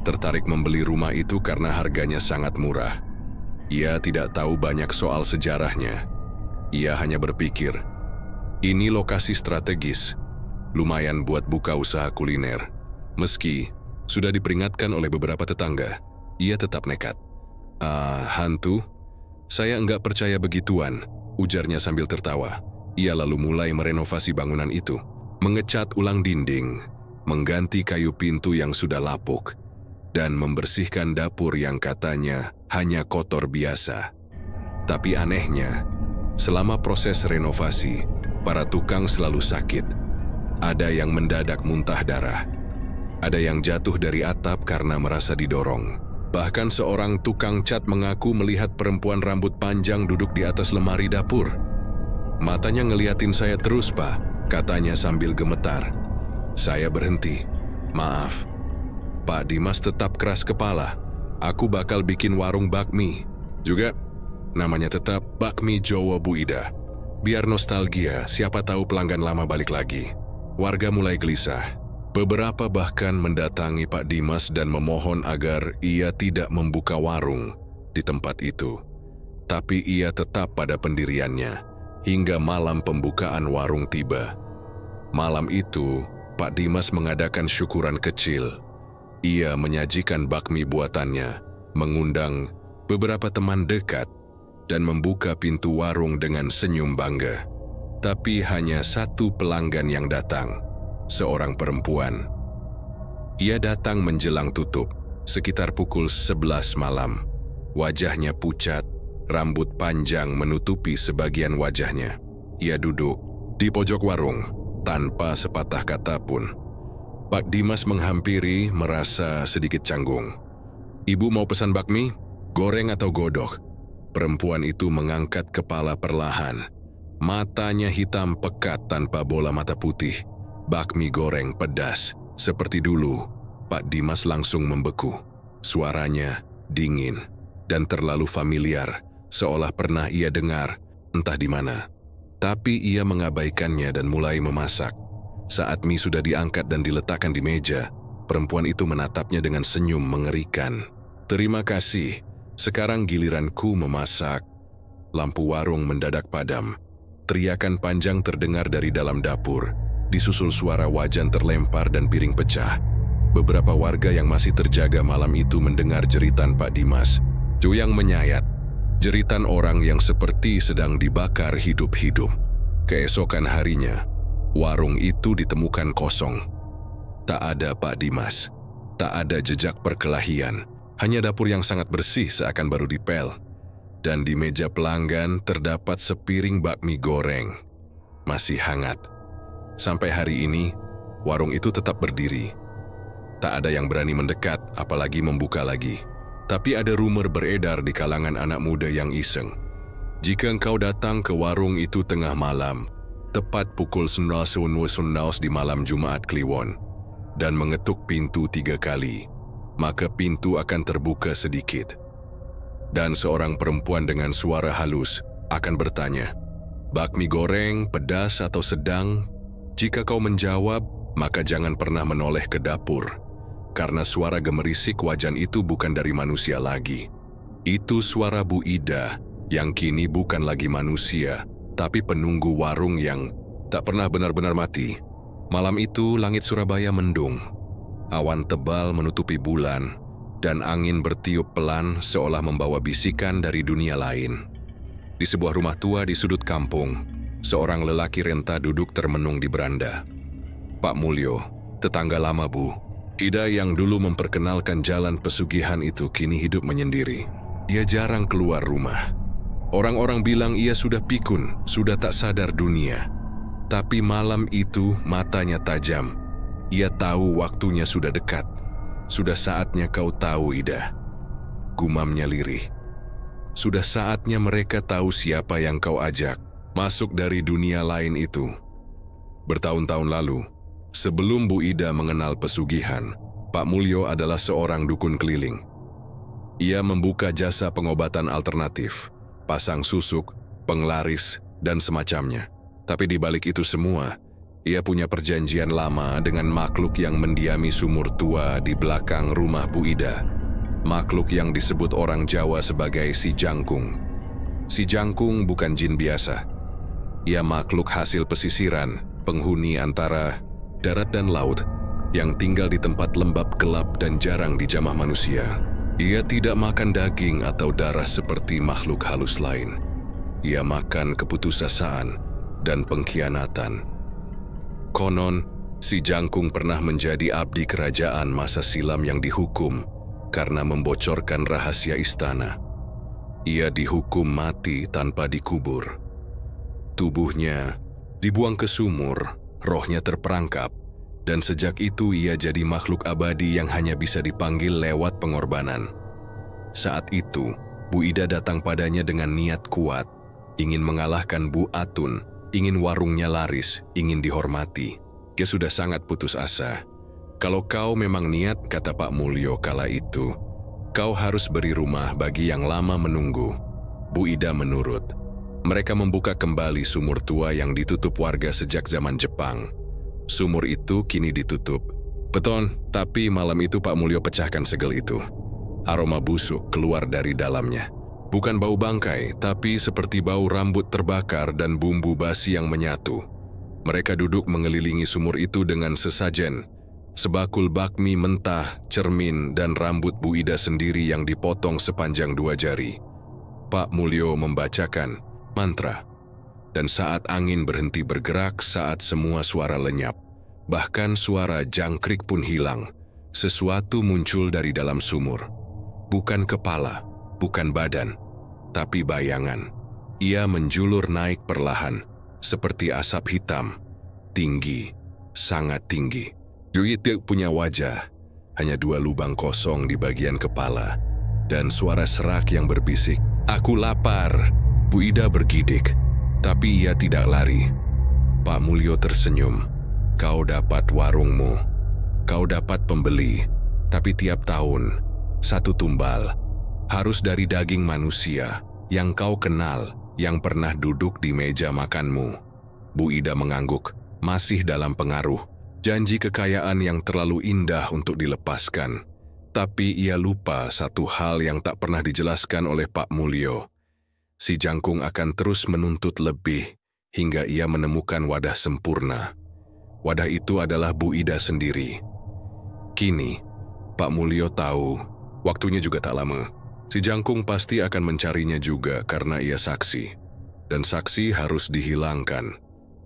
tertarik membeli rumah itu karena harganya sangat murah. Ia tidak tahu banyak soal sejarahnya. Ia hanya berpikir, ini lokasi strategis, lumayan buat buka usaha kuliner. Meski sudah diperingatkan oleh beberapa tetangga, ia tetap nekat. Hantu? Saya enggak percaya begituan, ujarnya sambil tertawa. Ia lalu mulai merenovasi bangunan itu, mengecat ulang dinding, mengganti kayu pintu yang sudah lapuk, dan membersihkan dapur yang katanya hanya kotor biasa. Tapi anehnya, selama proses renovasi, para tukang selalu sakit. Ada yang mendadak muntah darah. Ada yang jatuh dari atap karena merasa didorong. Bahkan seorang tukang cat mengaku melihat perempuan rambut panjang duduk di atas lemari dapur. Matanya ngeliatin saya terus, Pak, katanya sambil gemetar. Saya berhenti. Maaf. Pak Dimas tetap keras kepala. Aku bakal bikin warung bakmi. Juga namanya tetap Bakmi Jowo Bu Ida. Biar nostalgia, siapa tahu pelanggan lama balik lagi. Warga mulai gelisah. Beberapa bahkan mendatangi Pak Dimas dan memohon agar ia tidak membuka warung di tempat itu. Tapi ia tetap pada pendiriannya hingga malam pembukaan warung tiba. Malam itu, Pak Dimas mengadakan syukuran kecil. Ia menyajikan bakmi buatannya, mengundang beberapa teman dekat, dan membuka pintu warung dengan senyum bangga. Tapi hanya satu pelanggan yang datang, seorang perempuan. Ia datang menjelang tutup, sekitar pukul 11 malam. Wajahnya pucat, rambut panjang menutupi sebagian wajahnya. Ia duduk di pojok warung, tanpa sepatah kata pun. Pak Dimas menghampiri merasa sedikit canggung. Ibu mau pesan bakmi? Goreng atau godok? Perempuan itu mengangkat kepala perlahan. Matanya hitam pekat tanpa bola mata putih. Bakmi goreng pedas. Seperti dulu, Pak Dimas langsung membeku. Suaranya dingin dan terlalu familiar, seolah pernah ia dengar, entah di mana. Tapi ia mengabaikannya dan mulai memasak. Saat mie sudah diangkat dan diletakkan di meja, perempuan itu menatapnya dengan senyum mengerikan. Terima kasih, sekarang giliranku memasak. Lampu warung mendadak padam. Teriakan panjang terdengar dari dalam dapur, disusul suara wajan terlempar dan piring pecah. Beberapa warga yang masih terjaga malam itu mendengar jeritan Pak Dimas. Cuyang menyayat. Jeritan orang yang seperti sedang dibakar hidup-hidup. Keesokan harinya, warung itu ditemukan kosong. Tak ada Pak Dimas, tak ada jejak perkelahian, hanya dapur yang sangat bersih seakan baru dipel. Dan di meja pelanggan terdapat sepiring bakmi goreng, masih hangat. Sampai hari ini, warung itu tetap berdiri. Tak ada yang berani mendekat, apalagi membuka lagi. Tapi ada rumor beredar di kalangan anak muda yang iseng. Jika engkau datang ke warung itu tengah malam, tepat pukul 19 di malam Jumat Kliwon, dan mengetuk pintu 3 kali, maka pintu akan terbuka sedikit. Dan seorang perempuan dengan suara halus akan bertanya, bakmi goreng, pedas atau sedang? Jika kau menjawab, maka jangan pernah menoleh ke dapur, karena suara gemerisik wajan itu bukan dari manusia lagi. Itu suara Bu Ida, yang kini bukan lagi manusia, tapi penunggu warung yang tak pernah benar-benar mati. Malam itu langit Surabaya mendung. Awan tebal menutupi bulan, dan angin bertiup pelan seolah membawa bisikan dari dunia lain. Di sebuah rumah tua di sudut kampung, seorang lelaki renta duduk termenung di beranda. Pak Mulyo, tetangga lama Bu. Ida yang dulu memperkenalkan jalan pesugihan itu kini hidup menyendiri. Ia jarang keluar rumah. Orang-orang bilang ia sudah pikun, sudah tak sadar dunia. Tapi malam itu matanya tajam. Ia tahu waktunya sudah dekat. Sudah saatnya kau tahu, Ida. Gumamnya lirih. Sudah saatnya mereka tahu siapa yang kau ajak masuk dari dunia lain itu. Bertahun-tahun lalu, sebelum Bu Ida mengenal pesugihan, Pak Mulyo adalah seorang dukun keliling. Ia membuka jasa pengobatan alternatif, pasang susuk, penglaris, dan semacamnya. Tapi di balik itu semua, ia punya perjanjian lama dengan makhluk yang mendiami sumur tua di belakang rumah Bu Ida. Makhluk yang disebut orang Jawa sebagai si Jangkung. Si Jangkung bukan jin biasa. Ia makhluk hasil pesisiran, penghuni antara darat dan laut, yang tinggal di tempat lembab gelap dan jarang dijamah manusia. Ia tidak makan daging atau darah seperti makhluk halus lain. Ia makan keputusasaan dan pengkhianatan. Konon, si Jangkung pernah menjadi abdi kerajaan masa silam yang dihukum karena membocorkan rahasia istana. Ia dihukum mati tanpa dikubur. Tubuhnya dibuang ke sumur, rohnya terperangkap, dan sejak itu ia jadi makhluk abadi yang hanya bisa dipanggil lewat pengorbanan. Saat itu, Bu Ida datang padanya dengan niat kuat, ingin mengalahkan Bu Atun ingin warungnya laris, ingin dihormati. Dia sudah sangat putus asa. Kalau kau memang niat, kata Pak Mulyo kala itu, kau harus beri rumah bagi yang lama menunggu. Bu Ida menurut. Mereka membuka kembali sumur tua yang ditutup warga sejak zaman Jepang. Sumur itu kini ditutup. Beton, tapi malam itu Pak Mulyo pecahkan segel itu. Aroma busuk keluar dari dalamnya. Bukan bau bangkai, tapi seperti bau rambut terbakar dan bumbu basi yang menyatu. Mereka duduk mengelilingi sumur itu dengan sesajen. Sebakul bakmi mentah, cermin, dan rambut Bu Ida sendiri yang dipotong sepanjang 2 jari. Pak Mulyo membacakan mantra. Dan saat angin berhenti bergerak, saat semua suara lenyap, bahkan suara jangkrik pun hilang, sesuatu muncul dari dalam sumur. Bukan kepala, bukan badan, tapi bayangan. Ia menjulur naik perlahan, seperti asap hitam, tinggi, sangat tinggi. Dia tidak punya wajah, hanya 2 lubang kosong di bagian kepala, dan suara serak yang berbisik, "Aku lapar." Bu Ida bergidik, tapi ia tidak lari. Pak Mulyo tersenyum. Kau dapat warungmu, kau dapat pembeli, tapi tiap tahun, 1 tumbal, harus dari daging manusia, yang kau kenal, yang pernah duduk di meja makanmu. Bu Ida mengangguk, masih dalam pengaruh. Janji kekayaan yang terlalu indah untuk dilepaskan. Tapi ia lupa satu hal yang tak pernah dijelaskan oleh Pak Mulyo. Si jangkung akan terus menuntut lebih, hingga ia menemukan wadah sempurna. Wadah itu adalah Bu Ida sendiri. Kini, Pak Mulyo tahu, waktunya juga tak lama. Si jangkung pasti akan mencarinya juga karena ia saksi. Dan saksi harus dihilangkan.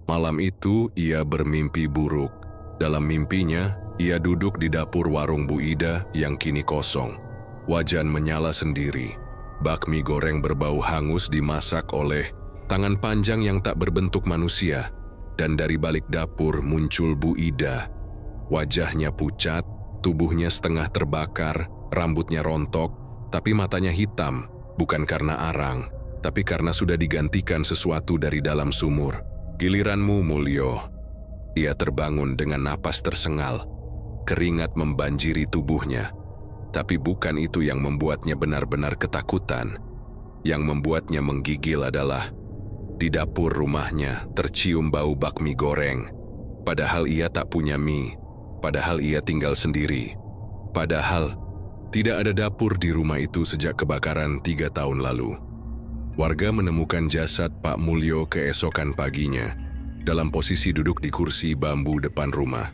Malam itu ia bermimpi buruk. Dalam mimpinya, ia duduk di dapur warung Bu Ida yang kini kosong. Wajan menyala sendiri. Bakmi goreng berbau hangus dimasak oleh tangan panjang yang tak berbentuk manusia. Dan dari balik dapur muncul Bu Ida. Wajahnya pucat, tubuhnya setengah terbakar, rambutnya rontok, tapi matanya hitam, bukan karena arang, tapi karena sudah digantikan sesuatu dari dalam sumur. Giliranmu, Mulyo. Ia terbangun dengan napas tersengal. Keringat membanjiri tubuhnya. Tapi bukan itu yang membuatnya benar-benar ketakutan. Yang membuatnya menggigil adalah di dapur rumahnya tercium bau bakmi goreng. Padahal ia tak punya mie. Padahal ia tinggal sendiri. Padahal tidak ada dapur di rumah itu sejak kebakaran 3 tahun lalu. Warga menemukan jasad Pak Mulyo keesokan paginya, dalam posisi duduk di kursi bambu depan rumah.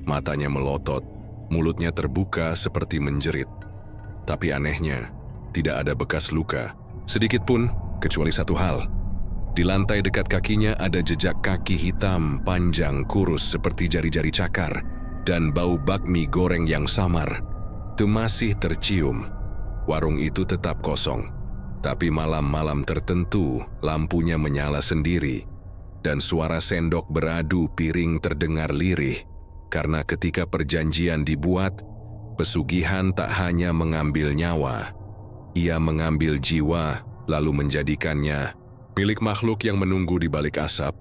Matanya melotot, mulutnya terbuka seperti menjerit. Tapi anehnya, tidak ada bekas luka, sedikit pun, kecuali satu hal. Di lantai dekat kakinya ada jejak kaki hitam, panjang, kurus seperti jari-jari cakar, dan bau bakmi goreng yang samar. Itu masih tercium. Warung itu tetap kosong. Tapi malam-malam tertentu, lampunya menyala sendiri. Dan suara sendok beradu piring terdengar lirih. Karena ketika perjanjian dibuat, pesugihan tak hanya mengambil nyawa. Ia mengambil jiwa, lalu menjadikannya milik makhluk yang menunggu di balik asap.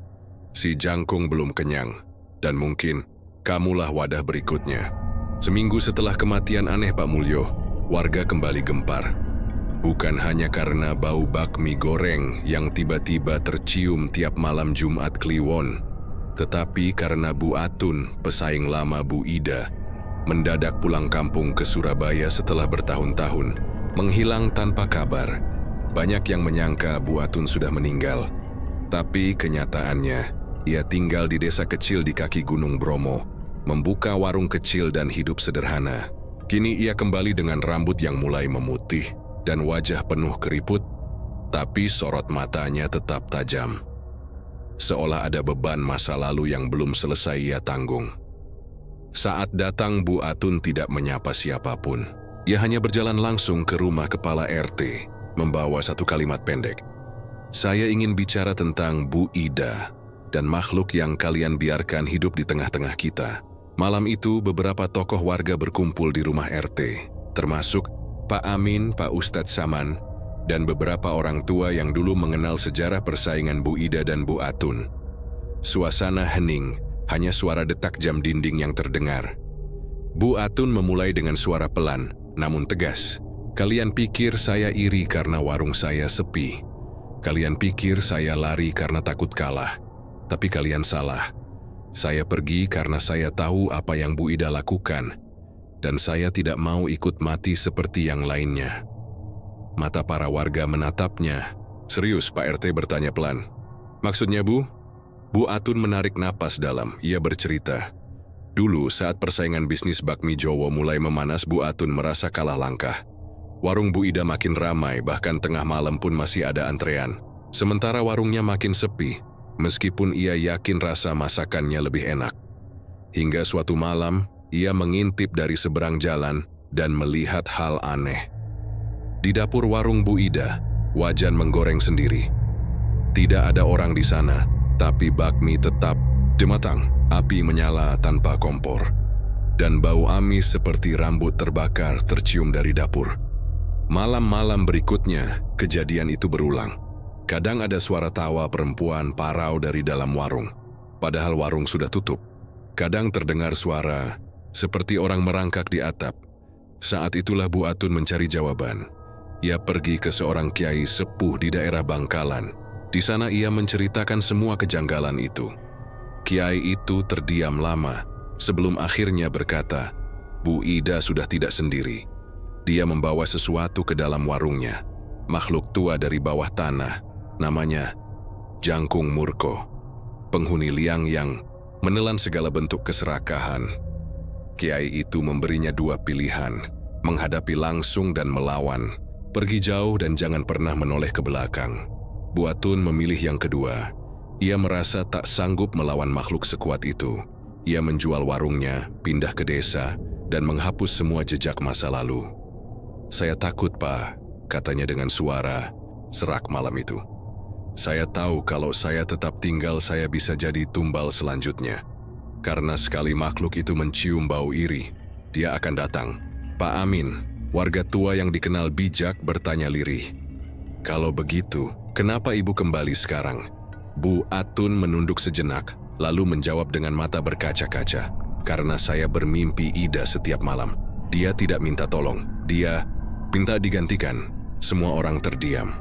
Si jangkung belum kenyang. Dan mungkin, kamulah wadah berikutnya. Seminggu setelah kematian aneh Pak Mulyo, warga kembali gempar. Bukan hanya karena bau bakmi goreng yang tiba-tiba tercium tiap malam Jumat Kliwon, tetapi karena Bu Atun, pesaing lama Bu Ida, mendadak pulang kampung ke Surabaya setelah bertahun-tahun, menghilang tanpa kabar. Banyak yang menyangka Bu Atun sudah meninggal, tapi kenyataannya, ia tinggal di desa kecil di kaki Gunung Bromo, membuka warung kecil dan hidup sederhana. Kini ia kembali dengan rambut yang mulai memutih dan wajah penuh keriput, tapi sorot matanya tetap tajam. Seolah ada beban masa lalu yang belum selesai ia tanggung. Saat datang Bu Atun tidak menyapa siapapun. Ia hanya berjalan langsung ke rumah kepala RT, membawa satu kalimat pendek. Saya ingin bicara tentang Bu Ida dan makhluk yang kalian biarkan hidup di tengah-tengah kita. Malam itu beberapa tokoh warga berkumpul di rumah RT, termasuk Pak Amin, Pak Ustadz Saman, dan beberapa orang tua yang dulu mengenal sejarah persaingan Bu Ida dan Bu Atun. Suasana hening, hanya suara detak jam dinding yang terdengar. Bu Atun memulai dengan suara pelan, namun tegas. Kalian pikir saya iri karena warung saya sepi. Kalian pikir saya lari karena takut kalah. Tapi kalian salah. Saya pergi karena saya tahu apa yang Bu Ida lakukan. Dan saya tidak mau ikut mati seperti yang lainnya. Mata para warga menatapnya. Serius, Pak RT bertanya pelan. Maksudnya, Bu? Bu Atun menarik napas dalam. Ia bercerita. Dulu saat persaingan bisnis bakmi Jowo mulai memanas, Bu Atun merasa kalah langkah. Warung Bu Ida makin ramai, bahkan tengah malam pun masih ada antrean. Sementara warungnya makin sepi, meskipun ia yakin rasa masakannya lebih enak. Hingga suatu malam, ia mengintip dari seberang jalan dan melihat hal aneh. Di dapur warung Bu Ida, wajan menggoreng sendiri. Tidak ada orang di sana, tapi bakmi tetap jematang. Api menyala tanpa kompor. Dan bau amis seperti rambut terbakar tercium dari dapur. Malam-malam berikutnya, kejadian itu berulang. Kadang ada suara tawa perempuan parau dari dalam warung, padahal warung sudah tutup. Kadang terdengar suara seperti orang merangkak di atap. Saat itulah Bu Atun mencari jawaban. Ia pergi ke seorang kiai sepuh di daerah Bangkalan. Di sana ia menceritakan semua kejanggalan itu. Kiai itu terdiam lama sebelum akhirnya berkata, Bu Ida sudah tidak sendiri. Dia membawa sesuatu ke dalam warungnya. Makhluk tua dari bawah tanah, namanya Jangkung Murko. Penghuni liang yang menelan segala bentuk keserakahan. Kiai itu memberinya dua pilihan, menghadapi langsung dan melawan. Pergi jauh dan jangan pernah menoleh ke belakang. Bu Atun memilih yang kedua. Ia merasa tak sanggup melawan makhluk sekuat itu. Ia menjual warungnya, pindah ke desa, dan menghapus semua jejak masa lalu. Saya takut, Pak, katanya dengan suara serak malam itu. Saya tahu kalau saya tetap tinggal saya bisa jadi tumbal selanjutnya. Karena sekali makhluk itu mencium bau iri, dia akan datang. Pak Amin, warga tua yang dikenal bijak, bertanya lirih. Kalau begitu, kenapa ibu kembali sekarang? Bu Atun menunduk sejenak, lalu menjawab dengan mata berkaca-kaca. Karena saya bermimpi Ida setiap malam. Dia tidak minta tolong, dia minta digantikan. Semua orang terdiam.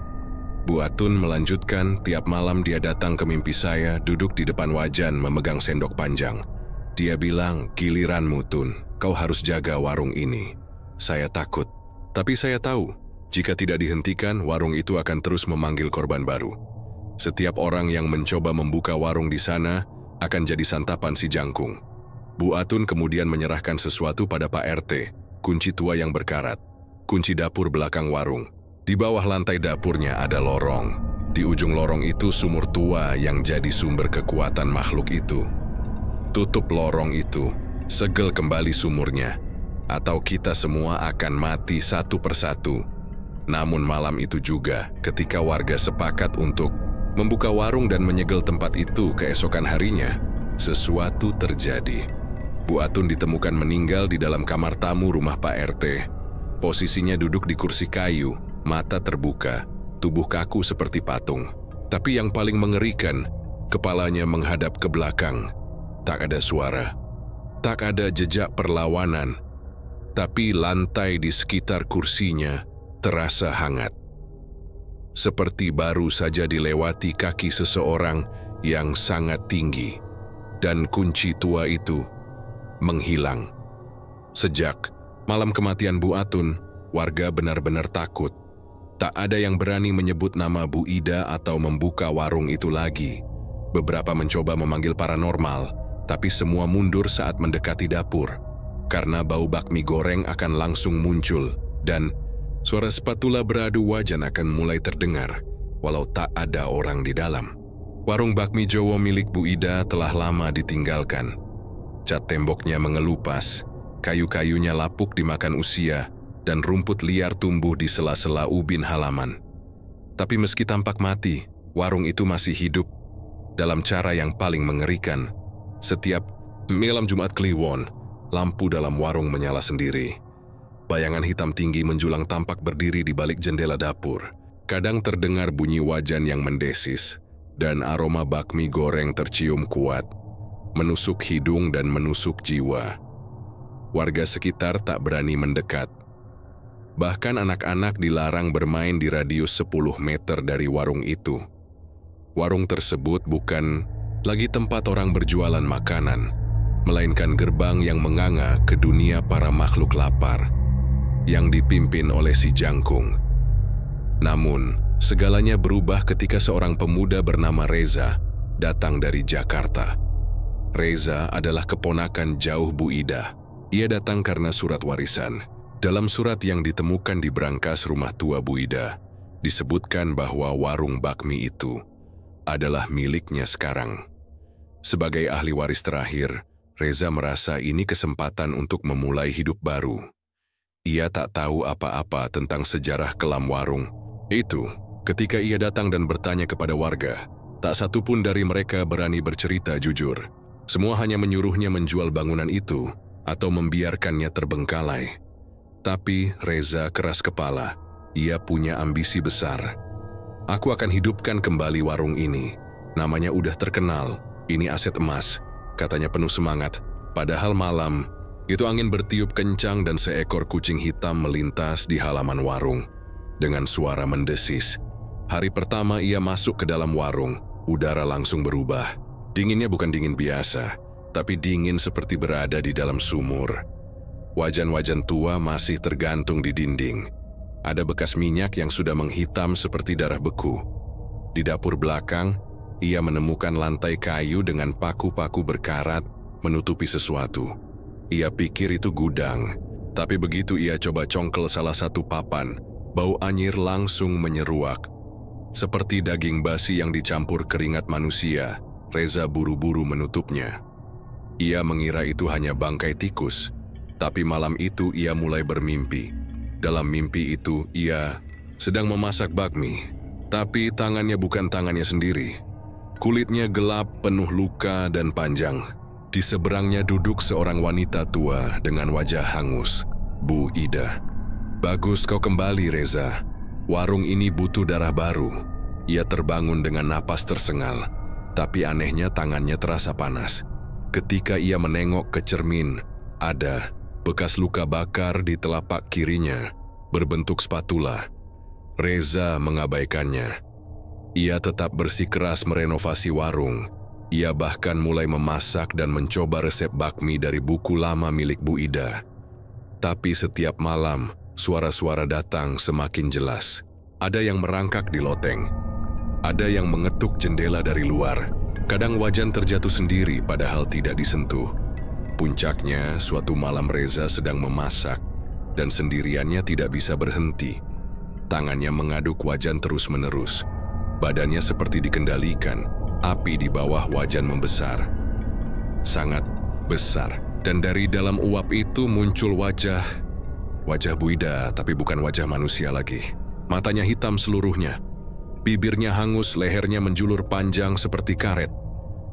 Bu Atun melanjutkan, tiap malam dia datang ke mimpi saya, duduk di depan wajan memegang sendok panjang. Dia bilang, giliranmu Tun, kau harus jaga warung ini. Saya takut, tapi saya tahu, jika tidak dihentikan, warung itu akan terus memanggil korban baru. Setiap orang yang mencoba membuka warung di sana akan jadi santapan si Jangkung. Bu Atun kemudian menyerahkan sesuatu pada Pak RT, kunci tua yang berkarat. Kunci dapur belakang warung. Di bawah lantai dapurnya ada lorong. Di ujung lorong itu sumur tua yang jadi sumber kekuatan makhluk itu. Tutup lorong itu, segel kembali sumurnya, atau kita semua akan mati satu persatu. Namun malam itu juga, ketika warga sepakat untuk membuka warung dan menyegel tempat itu keesokan harinya, sesuatu terjadi. Bu Atun ditemukan meninggal di dalam kamar tamu rumah Pak RT. Posisinya duduk di kursi kayu, mata terbuka, tubuh kaku seperti patung. Tapi yang paling mengerikan, kepalanya menghadap ke belakang. Tak ada suara, tak ada jejak perlawanan, tapi lantai di sekitar kursinya terasa hangat. Seperti baru saja dilewati kaki seseorang yang sangat tinggi, dan kunci tua itu menghilang. Sejak malam kematian Bu Atun, warga benar-benar takut. Tak ada yang berani menyebut nama Bu Ida atau membuka warung itu lagi. Beberapa mencoba memanggil paranormal, tapi semua mundur saat mendekati dapur. Karena bau bakmi goreng akan langsung muncul, dan suara spatula beradu wajan akan mulai terdengar, walau tak ada orang di dalam. Warung bakmi Jowo milik Bu Ida telah lama ditinggalkan. Cat temboknya mengelupas, kayu-kayunya lapuk dimakan usia, dan rumput liar tumbuh di sela-sela ubin halaman. Tapi meski tampak mati, warung itu masih hidup dalam cara yang paling mengerikan. Setiap malam Jumat Kliwon, lampu dalam warung menyala sendiri. Bayangan hitam tinggi menjulang tampak berdiri di balik jendela dapur. Kadang terdengar bunyi wajan yang mendesis, dan aroma bakmi goreng tercium kuat, menusuk hidung dan menusuk jiwa. Warga sekitar tak berani mendekat. Bahkan anak-anak dilarang bermain di radius 10 meter dari warung itu. Warung tersebut bukan lagi tempat orang berjualan makanan, melainkan gerbang yang menganga ke dunia para makhluk lapar, yang dipimpin oleh si Jangkung. Namun, segalanya berubah ketika seorang pemuda bernama Reza datang dari Jakarta. Reza adalah keponakan jauh Bu Ida. Ia datang karena surat warisan. Dalam surat yang ditemukan di brankas rumah tua Bu Ida, disebutkan bahwa warung bakmi itu adalah miliknya sekarang. Sebagai ahli waris terakhir, Reza merasa ini kesempatan untuk memulai hidup baru. Ia tak tahu apa-apa tentang sejarah kelam warung itu. Ketika ia datang dan bertanya kepada warga, tak satu pun dari mereka berani bercerita jujur. Semua hanya menyuruhnya menjual bangunan itu atau membiarkannya terbengkalai. Tapi Reza keras kepala. Ia punya ambisi besar. Aku akan hidupkan kembali warung ini. Namanya udah terkenal. Ini aset emas, katanya penuh semangat. Padahal malam, itu angin bertiup kencang dan seekor kucing hitam melintas di halaman warung. Dengan suara mendesis. Hari pertama ia masuk ke dalam warung, udara langsung berubah. Dinginnya bukan dingin biasa, tapi dingin seperti berada di dalam sumur. Wajan-wajan tua masih tergantung di dinding. Ada bekas minyak yang sudah menghitam seperti darah beku. Di dapur belakang, ia menemukan lantai kayu dengan paku-paku berkarat menutupi sesuatu. Ia pikir itu gudang, tapi begitu ia coba congkel salah satu papan, bau anyir langsung menyeruak. Seperti daging basi yang dicampur keringat manusia, Reza buru-buru menutupnya. Ia mengira itu hanya bangkai tikus, tapi malam itu ia mulai bermimpi. Dalam mimpi itu, ia sedang memasak bakmi, tapi tangannya bukan tangannya sendiri. Kulitnya gelap, penuh luka dan panjang. Di seberangnya duduk seorang wanita tua dengan wajah hangus, Bu Ida. Bagus kau kembali, Reza. Warung ini butuh darah baru. Ia terbangun dengan napas tersengal, tapi anehnya tangannya terasa panas. Ketika ia menengok ke cermin, ada bekas luka bakar di telapak kirinya, berbentuk spatula. Reza mengabaikannya. Ia tetap bersikeras merenovasi warung. Ia bahkan mulai memasak dan mencoba resep bakmi dari buku lama milik Bu Ida. Tapi setiap malam, suara-suara datang semakin jelas. Ada yang merangkak di loteng. Ada yang mengetuk jendela dari luar. Kadang wajan terjatuh sendiri padahal tidak disentuh. Puncaknya, suatu malam Reza sedang memasak dan sendiriannya tidak bisa berhenti. Tangannya mengaduk wajan terus-menerus. Badannya seperti dikendalikan. Api di bawah wajan membesar. Sangat besar. Dan dari dalam uap itu muncul wajah Bu Ida, tapi bukan wajah manusia lagi. Matanya hitam seluruhnya. Bibirnya hangus, lehernya menjulur panjang seperti karet.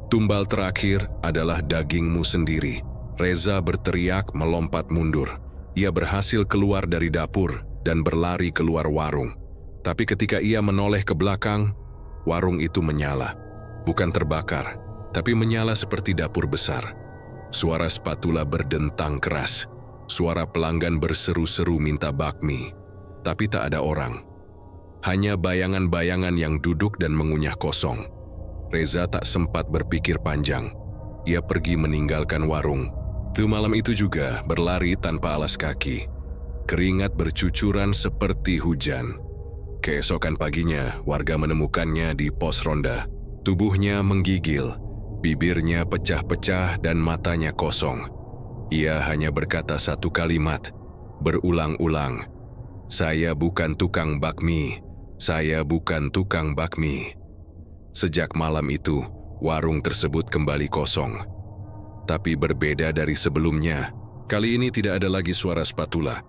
Tumbal terakhir adalah dagingmu sendiri. Reza berteriak melompat mundur. Ia berhasil keluar dari dapur dan berlari keluar warung. Tapi ketika ia menoleh ke belakang, warung itu menyala. Bukan terbakar, tapi menyala seperti dapur besar. Suara spatula berdentang keras. Suara pelanggan berseru-seru minta bakmi. Tapi tak ada orang. Hanya bayangan-bayangan yang duduk dan mengunyah kosong. Reza tak sempat berpikir panjang. Ia pergi meninggalkan warung. Malam itu juga berlari tanpa alas kaki. Keringat bercucuran seperti hujan. Keesokan paginya, warga menemukannya di pos ronda. Tubuhnya menggigil, bibirnya pecah-pecah dan matanya kosong. Ia hanya berkata satu kalimat, berulang-ulang. Saya bukan tukang bakmi, saya bukan tukang bakmi. Sejak malam itu, warung tersebut kembali kosong. Tapi berbeda dari sebelumnya, kali ini tidak ada lagi suara spatula.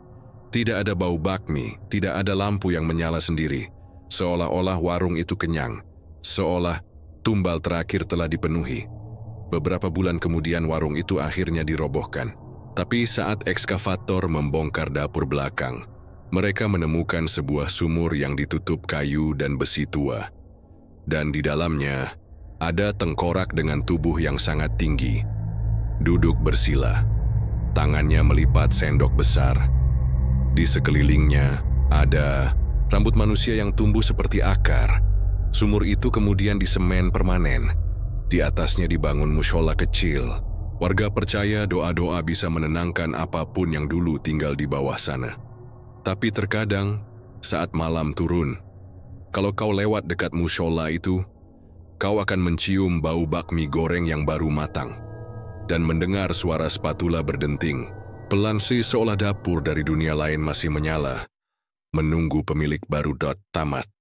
Tidak ada bau bakmi, tidak ada lampu yang menyala sendiri. Seolah-olah warung itu kenyang. Seolah tumbal terakhir telah dipenuhi. Beberapa bulan kemudian warung itu akhirnya dirobohkan. Tapi saat ekskavator membongkar dapur belakang, mereka menemukan sebuah sumur yang ditutup kayu dan besi tua. dan di dalamnya ada tengkorak dengan tubuh yang sangat tinggi. Duduk bersila, tangannya melipat sendok besar. Di sekelilingnya ada rambut manusia yang tumbuh seperti akar. Sumur itu kemudian disemen permanen. Di atasnya dibangun mushola kecil. Warga percaya doa-doa bisa menenangkan apapun yang dulu tinggal di bawah sana. Tapi terkadang saat malam turun, kalau kau lewat dekat mushola itu, kau akan mencium bau bakmi goreng yang baru matang dan mendengar suara spatula berdenting. Pelan sih seolah dapur dari dunia lain masih menyala, menunggu pemilik baru. Tamat.